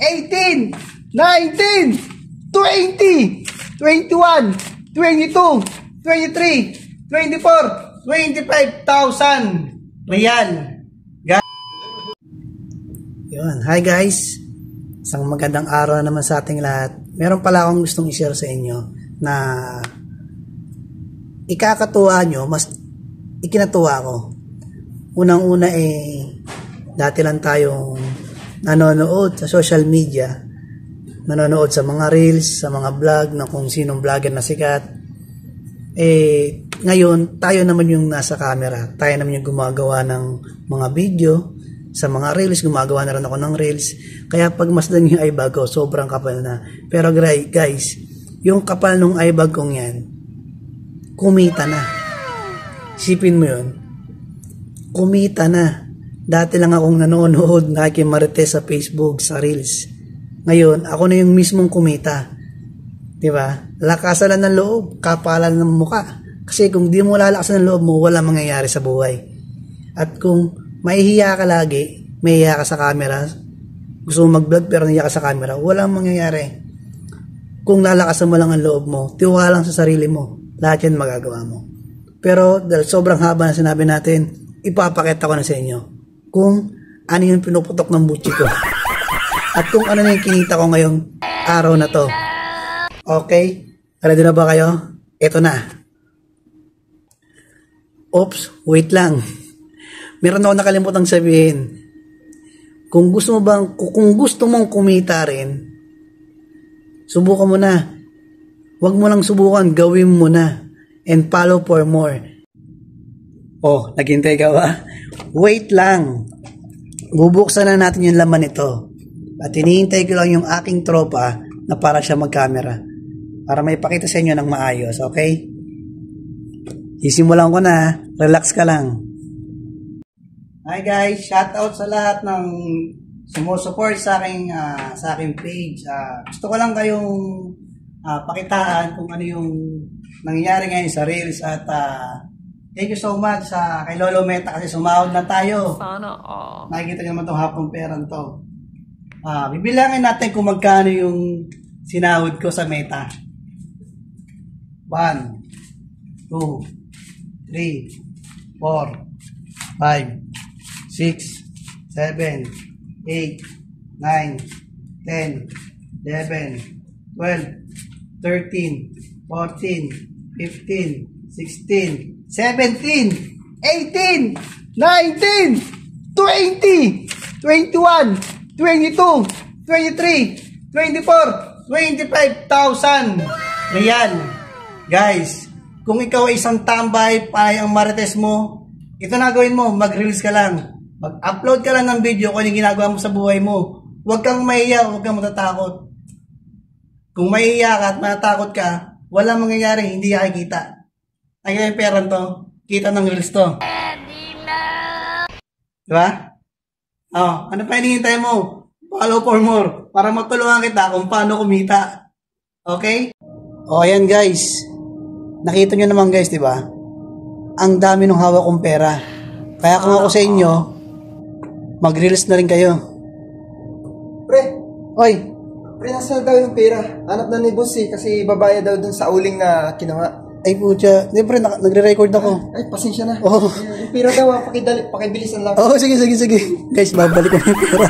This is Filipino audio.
18, 19, 20, 21, 22, 23, 24, 25,000 real. Yun. Hi guys. Isang magandang araw naman sa ating lahat. Meron pala akong gustong i-share sa inyo na ikakatuwa nyo, mas ikinatuwa ko. Unang-una dati lang tayong nanonood sa social media, nanonood sa mga reels, sa mga vlog na kung sinong vlogger na sikat. Ngayon, tayo naman yung nasa camera. Tayo naman yung gumagawa ng mga video. Sa mga reels, gumagawa na rin ako ng reels. Kaya pag masdan yung eyebag ko, sobrang kapal na. Pero guys, yung kapal ng eyebag kong yan, kumita na. Isipin mo yun. Kumita na. Dati lang akong nanonood, nakikimarites sa Facebook, sa reels. Ngayon, ako na yung mismong kumita. Diba? Lakasan lang ng loob, kapalan ng muka. Kasi kung di mo lalakasan ng loob mo, wala mangyayari sa buhay. At kung mahihiya ka lagi, mahihiya ka sa camera, gusto mo mag-vlog pero nahiya ka sa camera, walang mangyayari. Kung lalakasan mo lang ang loob mo, tiwala lang sa sarili mo, lahat yan magagawa mo. Pero dahil sobrang haba na sinabi natin, ipapakita ko na sa inyo kung ano yung pinuputok ng butchi ko. At kung ano na yung kinita ko ngayong araw na to. Okay? Ready na ba kayo? Ito na. Oops, wait lang. Meron ako nakalimutang sabihin. Kung gusto mong kumita rin, subukan mo na. Huwag mo lang subukan, gawin mo na. And follow for more. Oh, naghintay ka ba? Wait lang. Bubuksan na natin yung laman nito. At hinihintay ko lang yung aking tropa na para siya mag-camera. Para may pakita sa inyo ng maayos, okay? Sisimulan ko na. Relax ka lang. Hi guys, shout out sa lahat ng sumusupport sa aking page. Gusto ko lang kayong pakitaan kung ano yung nangyayari ngayon sa Reels at thank you so much kay Lolo Meta kasi sumahod na tayo. Sana all. Nakikita niyo naman itong hapong pera to. Bibilangin natin kung magkano yung sinahod ko sa Meta. 1, 2, 3, 4, 5, 6, 7, 8, 9, 10, 11, 12, 13, 14, 15, 16, 17, 18, 19, 20, 21, 22, 23, 24, 25,000 real. Guys, kung ikaw ay isang tambay, panay ang marites mo, ito na gawin mo, mag-reels ka lang. Mag-upload ka lang ng video kung yung ginagawa mo sa buhay mo. Huwag kang mahiya, huwag kang matatakot. Kung mahiya ka at matatakot ka, walang mangyayari, hindi ka kikita. Ay yung pera to, kita ng reels to. Diba? Oh, ano pa hinihintay mo? Follow for more para matulungan kita kung paano kumita. Okay? O ayan guys. Nakita nyo naman guys, diba? Ang dami ng hawak kong pera. Kaya kung ako sa inyo, mag-reels na rin kayo. Pre! Oy! Pre, nasa daw yung pera. Hanap na ni boss kasi babayad daw dun sa uling na kinuha. Ay putya. Hindi pre, nagre-record ako. Ay, pasensya na. Oh. Yung pera daw, pakibilisan lang. Oo, sige. Guys, babalik ko na yung pera.